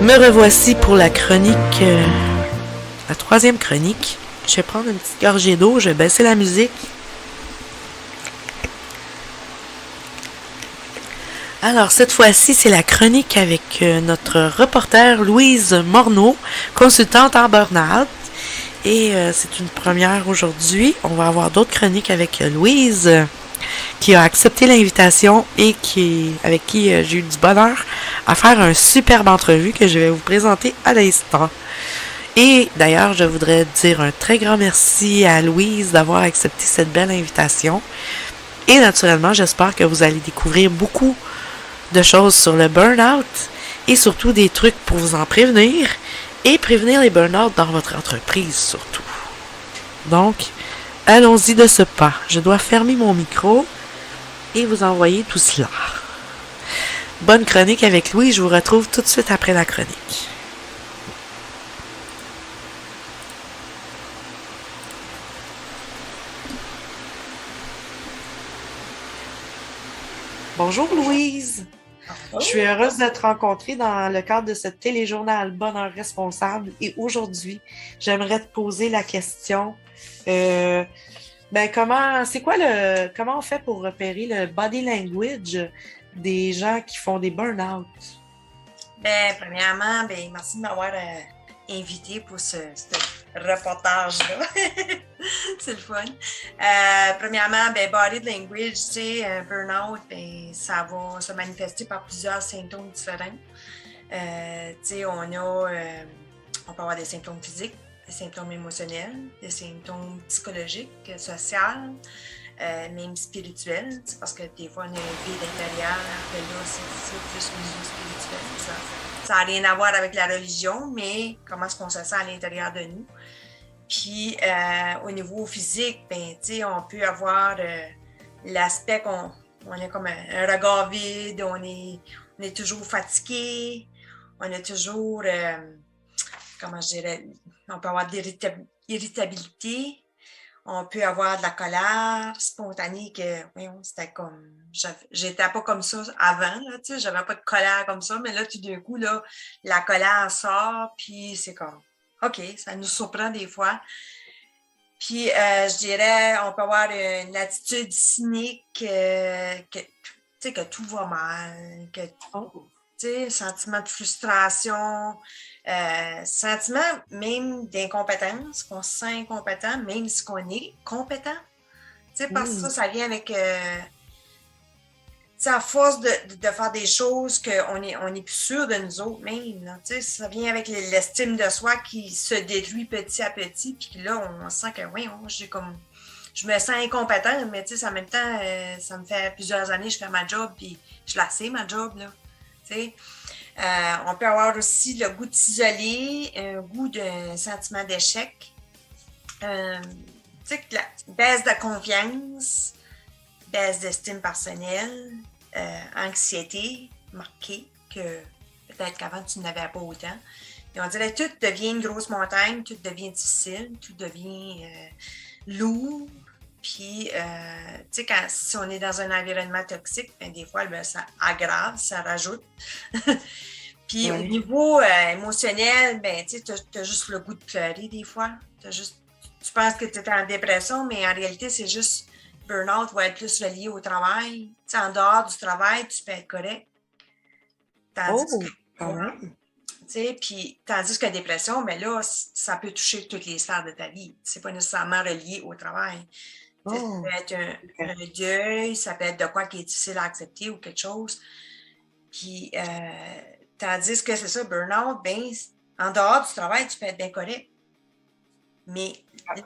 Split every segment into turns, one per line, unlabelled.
Me revoici pour la chronique, la troisième chronique. Je vais prendre une petite gorgée d'eau, je vais baisser la musique. Alors, cette fois-ci, c'est la chronique avec notre reporter Louise Morneau, consultante en burn-out. Et c'est une première aujourd'hui. On va avoir d'autres chroniques avec Louise, qui a accepté l'invitation et avec qui j'ai eu du bonheur à faire une superbe entrevue que je vais vous présenter à l'instant. Et d'ailleurs, je voudrais dire un très grand merci à Louise d'avoir accepté cette belle invitation. Et naturellement, j'espère que vous allez découvrir beaucoup de choses sur le burn-out et surtout des trucs pour vous en prévenir et prévenir les burn-out dans votre entreprise surtout. Donc, allons-y de ce pas. Je dois fermer mon micro et vous envoyer tout cela. Bonne chronique avec Louis, je vous retrouve tout de suite après la chronique. Bonjour Louise. Je suis heureuse de te rencontrer dans le cadre de ce téléjournal Bonheur Responsable et aujourd'hui, j'aimerais te poser la question comment on fait pour repérer le body language des gens qui font des burn-out?
Premièrement, merci de m'avoir invité pour ce reportage-là. C'est le fun. Premièrement, body language, tu sais, un burn-out, ça va se manifester par plusieurs symptômes différents. Tu sais, on peut avoir des symptômes physiques, des symptômes émotionnels, des symptômes psychologiques, sociaux, même spirituels, parce que des fois, on a un vide intérieur, que là, c'est plus au niveau spirituel. Ça n'a rien à voir avec la religion, mais comment est-ce qu'on se sent à l'intérieur de nous. Puis, au niveau physique, on peut avoir l'aspect qu'on a comme un regard vide, on est toujours fatigué, on a toujours, on peut avoir de l'irritabilité, on peut avoir de la colère spontanée que, c'était comme, j'étais pas comme ça avant, là, tu sais, j'avais pas de colère comme ça, mais là, tout d'un coup, là, la colère sort, puis c'est comme, OK, ça nous surprend des fois. Puis, je dirais, on peut avoir une attitude cynique, que tout va mal, que, sentiment de frustration, sentiment même d'incompétence, qu'on se sent incompétent, même si on est compétent. Parce que ça vient avec... à force de faire des choses qu'on est plus sûr de nous autres même. Là, ça vient avec l'estime de soi qui se détruit petit à petit. Puis là, on sent que je me sens incompétente, mais en même temps, ça me fait plusieurs années que je fais ma job, puis je la sais, ma job. Là, on peut avoir aussi le goût de s'isoler, un goût d'un sentiment d'échec, la baisse de confiance, baisse d'estime personnelle, anxiété marquée, que peut-être qu'avant tu n'avais pas autant. Et on dirait que tout devient une grosse montagne, tout devient difficile, tout devient lourd. Puis, si on est dans un environnement toxique, des fois, ça aggrave, ça rajoute. Puis, au niveau émotionnel, tu as juste le goût de pleurer des fois. Tu penses que tu es en dépression, mais en réalité, c'est juste burn-out va être plus relié au travail. En dehors du travail, tu peux être correct. Tandis que la dépression, là, ça peut toucher toutes les sphères de ta vie. C'est pas nécessairement relié au travail. Ça peut être un deuil, ça peut être de quoi qui est difficile à accepter ou quelque chose. Puis, tandis que c'est ça, burn-out, en dehors du travail, tu peux être bien correct. Mais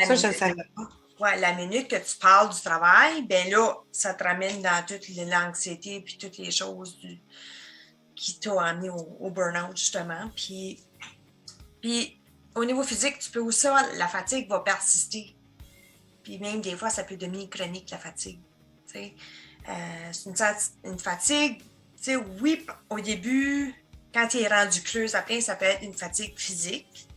ça, je ne savais pas.
Ouais, la minute que tu parles du travail, là, ça te ramène dans toute l'anxiété puis toutes les choses qui t'ont amené au burn-out, justement. Puis, au niveau physique, tu peux aussi avoir, la fatigue va persister. Puis même des fois, ça peut devenir chronique, la fatigue. C'est une fatigue, oui, au début, quand il est rendu creux, ça peut être une fatigue physique.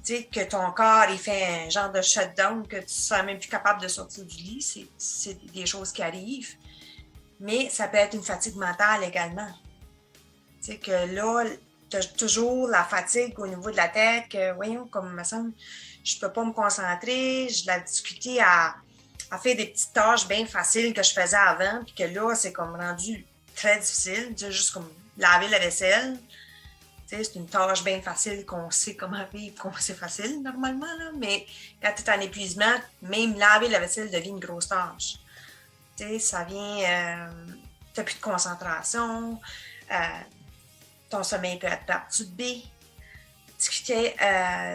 Que ton corps il fait un genre de shutdown, que tu ne seras même plus capable de sortir du lit, c'est des choses qui arrivent. Mais ça peut être une fatigue mentale également. Que là, as toujours la fatigue au niveau de la tête, que, voyons, comme me semble, je peux pas me concentrer, j'ai de la difficulté à faire des petites tâches bien faciles que je faisais avant, puis que là, c'est comme rendu très difficile, juste comme laver la vaisselle. C'est une tâche bien facile qu'on sait comment vivre, qu'on sait facile normalement, là, mais quand tu es en épuisement, même laver la vaisselle devient une grosse tâche. Ça vient, tu n'as plus de concentration, ton sommeil peut être perturbé.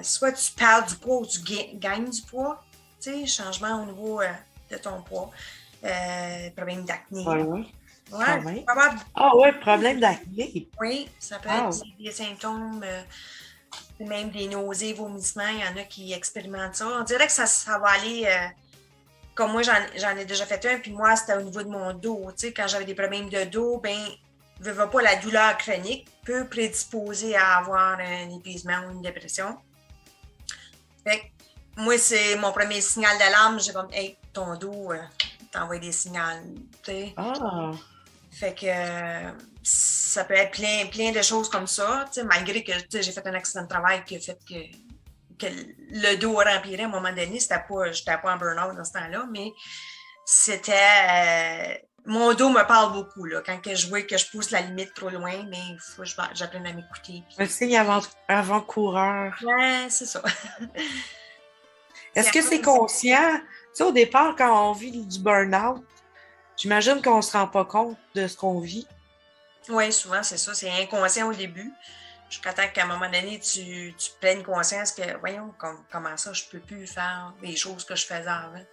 Soit tu perds du poids ou tu gagnes du poids, changement au niveau de ton poids, problème d'acné.
Ouais, ah ouais, problème d'acné.
Oui, ça peut être des symptômes, même des nausées, vomissements, il y en a qui expérimentent ça. On dirait que ça va aller, comme moi j'en ai déjà fait un, puis moi c'était au niveau de mon dos. Quand j'avais des problèmes de dos, veux pas, la douleur chronique peut prédisposer à avoir un épuisement ou une dépression. Fait que moi, c'est mon premier signal d'alarme. J'ai comme, hey, ton dos t'envoie des signaux. Fait que ça peut être plein de choses comme ça, malgré que j'ai fait un accident de travail qui a fait que le dos remplirait à un moment donné. J'étais pas en burn-out dans ce temps-là, mais c'était... mon dos me parle beaucoup, là, quand je vois que je pousse la limite trop loin, mais il faut que j'apprenne à m'écouter.
Un signe avant-coureur.
Ouais, c'est ça.
Est-ce que c'est conscient? Au départ, quand on vit du burn-out, j'imagine qu'on ne se rend pas compte de ce qu'on vit.
Oui, souvent, c'est ça. C'est inconscient au début. Jusqu'à temps qu'à un moment donné, tu prennes conscience que, voyons, comment ça, je ne peux plus faire les choses que je faisais avant.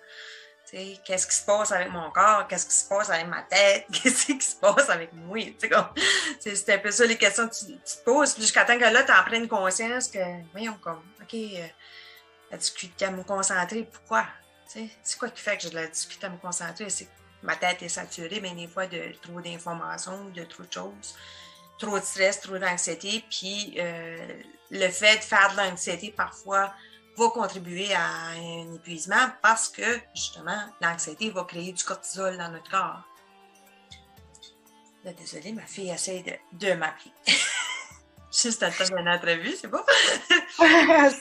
Qu'est-ce qui se passe avec mon corps? Qu'est-ce qui se passe avec ma tête? Qu'est-ce qui se passe avec moi? C'est un peu ça les questions que tu te poses. Puis jusqu'à temps que là, tu en prennes conscience que, voyons, OK, la difficulté à me concentrer, pourquoi? C'est quoi qui fait que j'ai de la difficulté à me concentrer? C'est que ma tête est saturée, mais des fois, de trop d'informations, de trop de choses, trop de stress, trop d'anxiété. Puis le fait de faire de l'anxiété, parfois, va contribuer à un épuisement parce que, justement, l'anxiété va créer du cortisol dans notre corps. Là, désolée, ma fille essaie de m'appeler. Juste à temps d'une entrevue, c'est bon?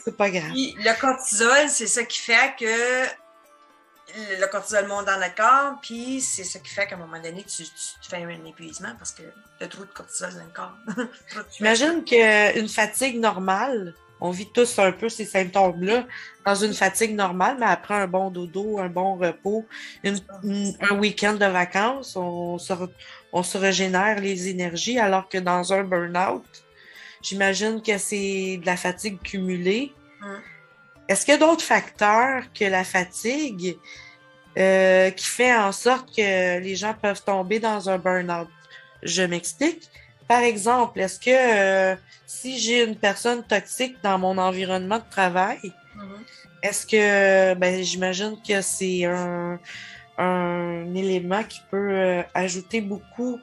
C'est pas grave.
Puis, le cortisol, c'est ça qui fait que le cortisol monte dans notre corps, puis c'est ça qui fait qu'à un moment donné, tu fais un épuisement parce que tu as trop de cortisol dans le corps.
J'imagine qu'une fatigue normale, on vit tous un peu ces symptômes-là dans une fatigue normale, mais après un bon dodo, un bon repos, un week-end de vacances, on se régénère les énergies, alors que dans un burn-out, j'imagine que c'est de la fatigue cumulée. Est-ce qu'il y a d'autres facteurs que la fatigue qui fait en sorte que les gens peuvent tomber dans un burn-out? Je m'explique. Par exemple, est-ce que si j'ai une personne toxique dans mon environnement de travail, est-ce que, j'imagine que c'est un élément qui peut ajouter beaucoup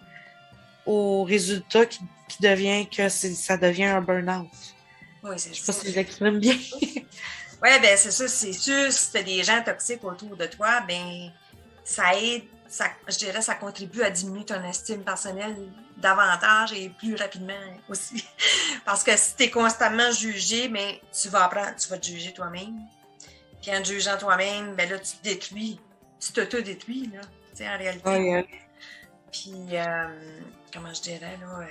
au résultat qui devient que ça devient un burn-out?
Oui, c'est ça.
Je sais pas si je l'exprime bien.
Oui, c'est ça, c'est sûr, si tu as des gens toxiques autour de toi, ça aide, je dirais, ça contribue à diminuer ton estime personnelle davantage et plus rapidement aussi. Parce que si tu es constamment jugé, tu vas apprendre, tu vas te juger toi-même. Puis en te jugeant toi-même, là, tu te détruis, tu t'auto-détruis, là, tu sais, en réalité.
Oui.
Puis, comment je dirais, là...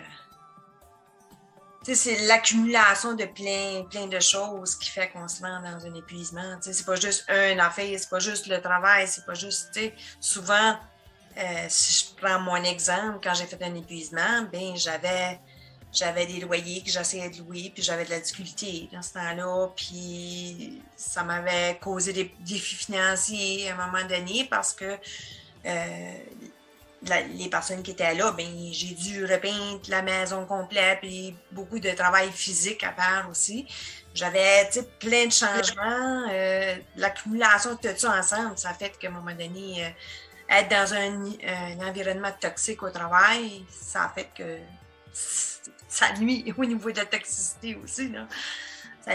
c'est l'accumulation de plein de choses qui fait qu'on se rend dans un épuisement. C'est pas juste une affaire, c'est pas juste le travail, c'est pas juste, souvent, si je prends mon exemple, quand j'ai fait un épuisement, j'avais des loyers que j'essayais de louer, puis j'avais de la difficulté dans ce temps-là, puis ça m'avait causé des défis financiers à un moment donné parce que les personnes qui étaient là, j'ai dû repeindre la maison complète et beaucoup de travail physique à faire aussi. J'avais plein de changements. L'accumulation de tout ça ensemble, ça fait qu'à un moment donné, être dans un environnement toxique au travail, ça a fait que ça nuit au niveau de la toxicité aussi.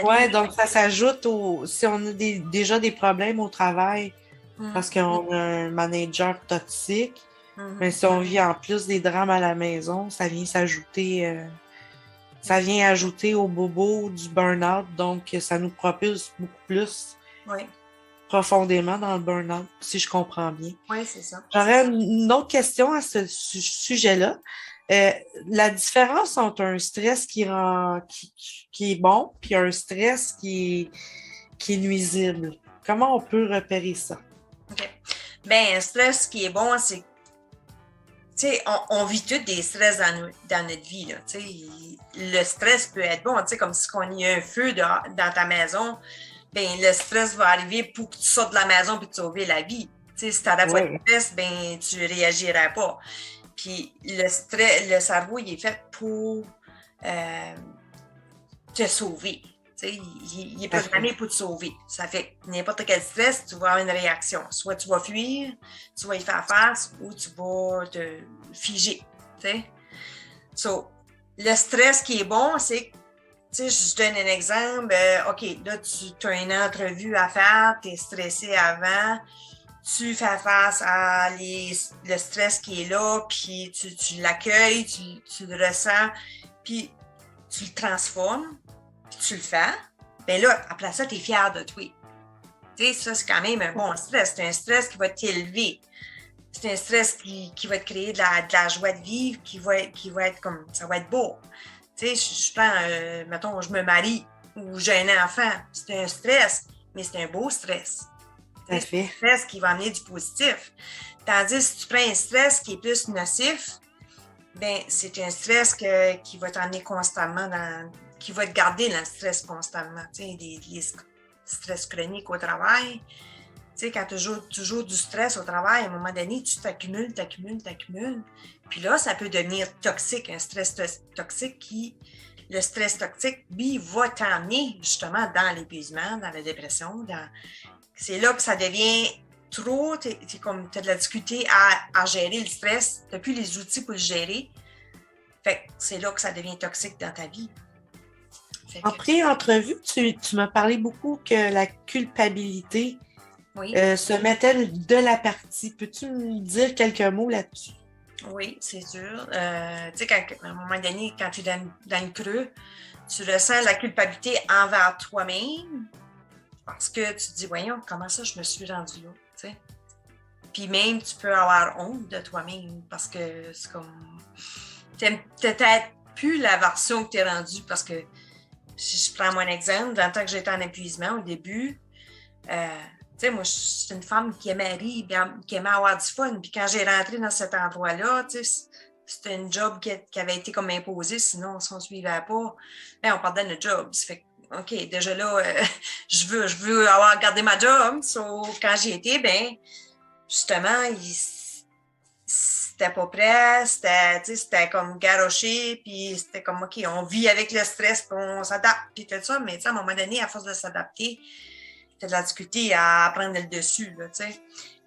Oui, donc ça s'ajoute si on a déjà des problèmes au travail parce qu'on a un manager toxique. Mais si on vit en plus des drames à la maison, ça vient s'ajouter ça vient ajouter au bobo du burn-out, donc ça nous propulse beaucoup plus
Oui,
profondément dans le burn-out, si je comprends bien.
oui, c'est ça.
J'aurais une autre question à ce sujet-là. Euh, la différence entre un stress qui est bon puis un stress qui est nuisible. Comment on peut repérer ça?
OK. Ben, un stress qui est bon, c'est, tu sais, on vit tous des stress dans notre vie, là, tu sais. Le stress peut être bon, tu sais, comme si on y a un feu dans ta maison, ben, le stress va arriver pour que tu sortes de la maison et te sauver la vie. Tu sais, si tu n'aurais pas de stress, ben, tu réagirais pas. Puis le stress, le cerveau, il est fait pour te sauver. Tu sais, il est programmé pour te sauver. Ça fait que n'importe quel stress, tu vas avoir une réaction. Soit tu vas fuir, tu vas y faire face ou tu vas te figer. Tu sais? So, le stress qui est bon, c'est, tu sais, je donne un exemple. OK, là, tu as une entrevue à faire, tu es stressé avant. Tu fais face à le stress qui est là, puis tu l'accueilles, tu le ressens, puis tu le transformes, puis tu le fais. Bien là, après ça, tu es fier de toi. Tu sais, ça, c'est quand même un bon stress. C'est un stress qui va t'élever. C'est un stress qui va te créer de la joie de vivre, qui va être comme, ça va être beau. Tu sais, je prends, mettons, je me marie ou j'ai un enfant. C'est un stress, mais c'est un beau stress. C'est un stress qui va amener du positif. Tandis que si tu prends un stress qui est plus nocif, ben c'est un stress qui va t'amener constamment qui va te garder dans le stress constamment. Tu sais, les stress chroniques au travail. Tu sais, quand tu joues du stress au travail, à un moment donné, tu t'accumules. Puis là, ça peut devenir toxique, un stress toxique le stress toxique, lui, va t'amener justement dans l'épuisement, dans la dépression, c'est là que ça devient trop, tu as de la difficulté à gérer le stress, tu n'as plus les outils pour le gérer. Fait que c'est là que ça devient toxique dans ta vie.
En pré-entrevue, tu m'as parlé beaucoup que la culpabilité se mettait de la partie. Peux-tu me dire quelques mots là-dessus?
Oui, c'est sûr. Tu sais, à un moment donné, quand tu es dans le creux, tu ressens la culpabilité envers toi-même. Parce que tu te dis, voyons, comment ça je me suis rendue là, tu sais. Puis même, tu peux avoir honte de toi-même parce que c'est comme... T'aimes peut-être plus la version que tu es rendue parce que, si je prends mon exemple, dans le temps que j'étais en épuisement au début, tu sais, moi, je suis une femme qui aimait rire, qui aimait avoir du fun. Puis quand j'ai rentré dans cet endroit-là, tu sais, c'était un job qui avait été comme imposé, sinon, si on ne suivait pas, bien, on perdait notre job. Ça fait que OK, déjà là, je veux avoir gardé ma job. So, quand j'y étais, ben justement, c'était pas prêt, c'était comme garoché, puis c'était comme, OK, on vit avec le stress, puis on s'adapte, puis tout ça, mais à un moment donné, à force de s'adapter, t'as de la difficulté à prendre le dessus, là, tu sais.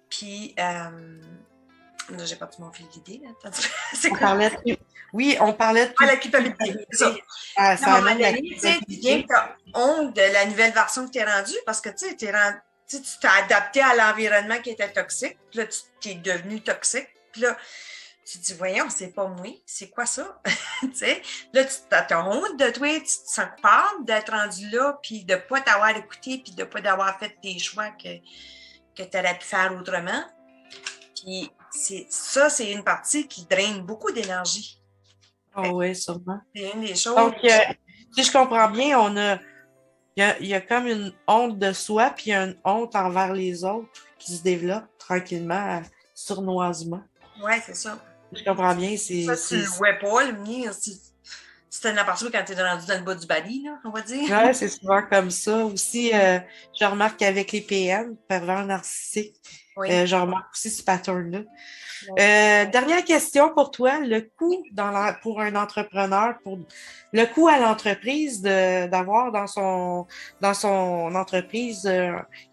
Puis, là, j'ai perdu mon fil d'idée.
C'est quoi? Oui, on parlait de
la culpabilité. C'est ça. À un moment donné, tu viens que tu as honte de la nouvelle version que tu es rendue parce que tu t'es adapté à l'environnement qui était toxique. Puis là, tu es devenu toxique. Puis là, tu te dis, voyons, c'est pas moi. C'est quoi ça? Là, tu as honte de toi. Tu te sens coupable d'être rendu là, puis de ne pas t'avoir écouté, puis de ne pas avoir fait tes choix que tu aurais pu faire autrement. Puis ça, c'est une partie qui draine beaucoup d'énergie.
Oh oui, sûrement.
C'est une des choses.
Donc, si je comprends bien, il y a comme une honte de soi, puis il y a une honte envers les autres qui se développe tranquillement, sournoisement.
Oui, c'est ça.
Je comprends bien. Ça,
tu ne le vois pas, le mien. C'est un aperçu quand tu es rendu dans le bas du bali, là, on va dire.
Oui, c'est souvent comme ça. Aussi, je remarque qu'avec les PM, pervers narcissiques, je remarque aussi ce pattern-là. Dernière question pour toi, le coût pour un entrepreneur, le coût à l'entreprise d'avoir dans son entreprise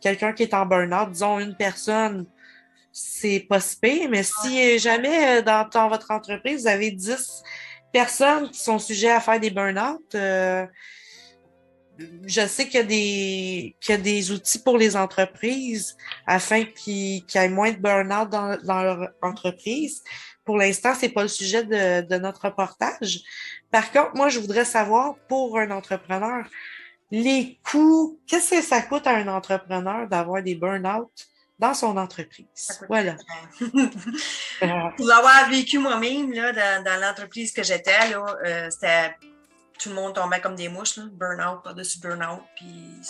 quelqu'un qui est en burn-out, disons une personne, c'est pas si pire, mais si jamais dans votre entreprise, vous avez 10 personnes qui sont sujettes à faire des burn-out, je sais qu'il y a des outils pour les entreprises afin qu'il y ait moins de burn-out dans leur entreprise. pour l'instant, c'est pas le sujet de notre reportage. Par contre, moi, je voudrais savoir, pour un entrepreneur, les coûts, qu'est-ce que ça coûte à un entrepreneur d'avoir des burn-out dans son entreprise? Voilà.
Pour l'avoir vécu moi-même, là, dans l'entreprise que j'étais, là, c'était tout le monde tombait comme des mouches, là, burn-out par-dessus burn-out. Puis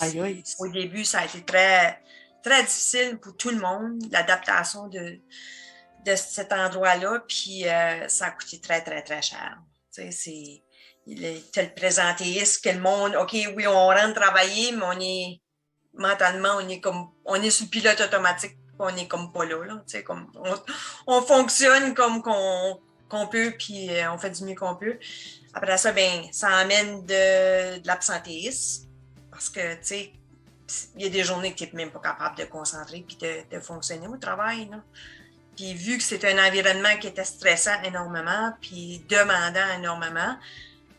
au début, ça a été très, très difficile pour tout le monde, l'adaptation de cet endroit-là. Puis ça a coûté très, très, très cher. Tu sais, te le présentéisme que le monde, OK, oui, on rentre travailler, mais on est mentalement, on est sur le pilote automatique, on n'est comme pas là. Tu sais, comme on fonctionne comme qu'on peut, puis on fait du mieux qu'on peut. Après ça, ben, ça amène de l'absentéisme, parce que, tu sais, il y a des journées que tu n'es même pas capable de concentrer puis de fonctionner au travail, là. Puis vu que c'est un environnement qui était stressant énormément, puis demandant énormément,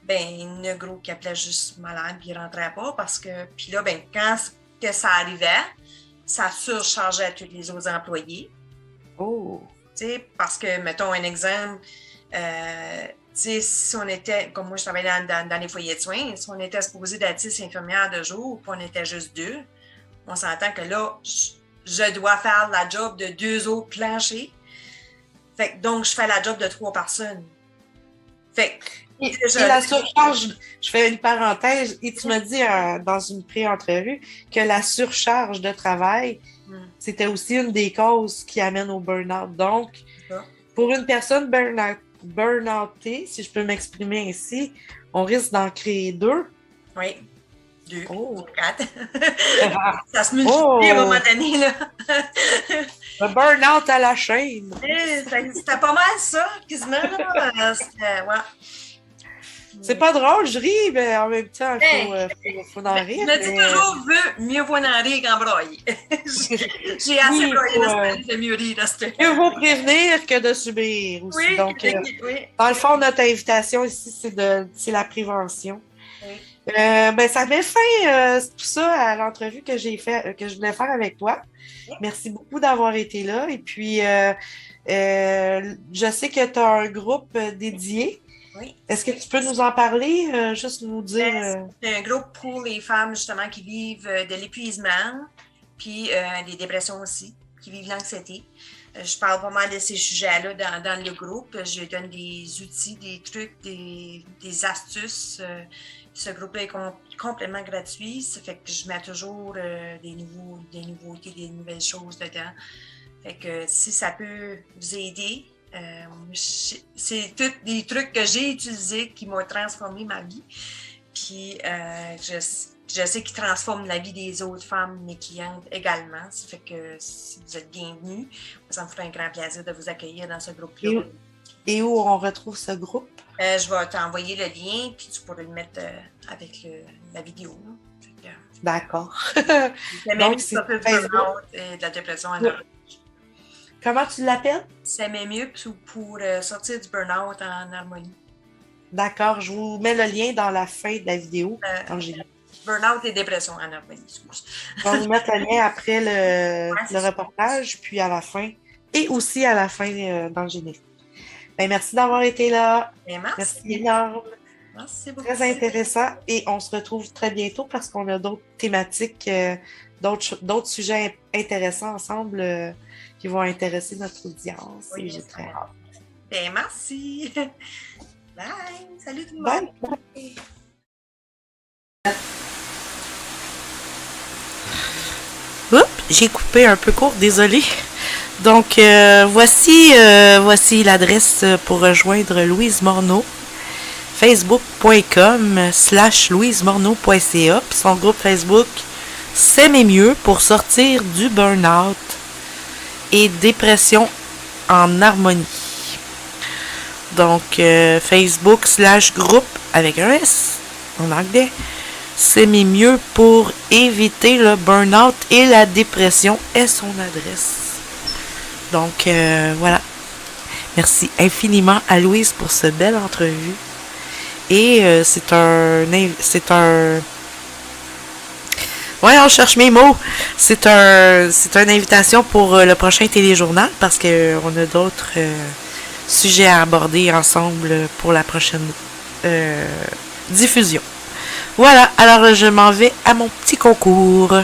ben, le gros qui appelait juste malade, puis il rentrait pas, parce que, puis là, ben, quand que ça arrivait, ça surchargeait tous les autres employés.
Oh!
Tu sais, parce que, mettons un exemple, tu sais, si on était, comme moi je travaillais dans les foyers de soins, si on était supposé d'être 6 infirmières de jour, puis on était juste 2, on s'entend que là, je dois faire la job de 2 autres planchers. Fait que, donc, je fais la job de 3 personnes. Fait que,
et la surcharge, je fais une parenthèse, et tu m'as dit dans une pré-entrevue que la surcharge de travail, c'était aussi une des causes qui amène au burn-out. Donc, pour une personne burn-outée, si je peux m'exprimer ainsi, on risque d'en créer 2.
Oui, 2, 4. Ça se multiplie à un moment donné, là.
Le burn-out à la chaîne.
C'était pas mal ça, quasiment, là. Ouais.
C'est pas drôle, je ris, mais en même temps, il faut en rire.
Je me dis toujours, mieux vaut en rire qu'en broyer. J'ai assez broyé de mieux rire.
Mieux vaut prévenir que de subir aussi. Oui, donc, dans le fond, notre invitation ici, c'est la prévention. Oui. Ben, ça met fin tout ça à l'entrevue que je voulais faire avec toi. Oui. Merci beaucoup d'avoir été là. Et puis, je sais que tu as un groupe dédié. Oui. Est-ce que tu peux nous en parler, juste nous dire?
C'est un groupe pour les femmes, justement, qui vivent de l'épuisement, puis des dépressions aussi, qui vivent l'anxiété. Je parle pas mal de ces sujets-là dans le groupe. Je donne des outils, des trucs, des astuces. Ce groupe-là est complètement gratuit. Ça fait que je mets toujours des nouveautés, des nouvelles choses dedans. Fait que si ça peut vous aider, c'est tous des trucs que j'ai utilisés qui m'ont transformé ma vie. Puis je sais qu'ils transforment la vie des autres femmes, mes clientes également. Ça fait que si vous êtes bienvenus, ça me fera un grand plaisir de vous accueillir dans ce groupe-là.
Et où on retrouve ce groupe?
Je vais t'envoyer le lien, puis tu pourras le mettre avec la vidéo.
D'accord.
Donc, c'est Facebook. De la dépression énorme.
Comment tu l'appelles?
Ça m'est mieux pour sortir du burn-out en harmonie.
D'accord, je vous mets le lien dans la fin de la vidéo.
Burn-out et dépression en harmonie, excuse.
On va vous mettre le lien après le reportage, puis à la fin, et aussi à la fin dans le générique. Ben, merci d'avoir été là. Merci énorme.
Merci beaucoup.
Très intéressant. Et on se retrouve très bientôt parce qu'on a d'autres thématiques, d'autres sujets intéressants ensemble qui vont intéresser notre audience.
Oui,
et j'ai très hâte.
Ben, merci. Bye. Salut tout le monde.
Bye. Oups, j'ai coupé un peu court, désolé. Donc, voici l'adresse pour rejoindre Louise Morneau. facebook.com/louisemorneau.ca. Puis son groupe Facebook S'aimer mieux pour sortir du burn-out et dépression en harmonie. Donc, Facebook/groupe avec un S en anglais. S'aimer mieux pour éviter le burn-out et la dépression est son adresse. Donc, voilà. Merci infiniment à Louise pour ce belle entrevue. Et c'est un... Ouais, on cherche mes mots. C'est une invitation pour le prochain téléjournal parce qu'on a d'autres sujets à aborder ensemble pour la prochaine diffusion. Voilà, alors je m'en vais à mon petit concours.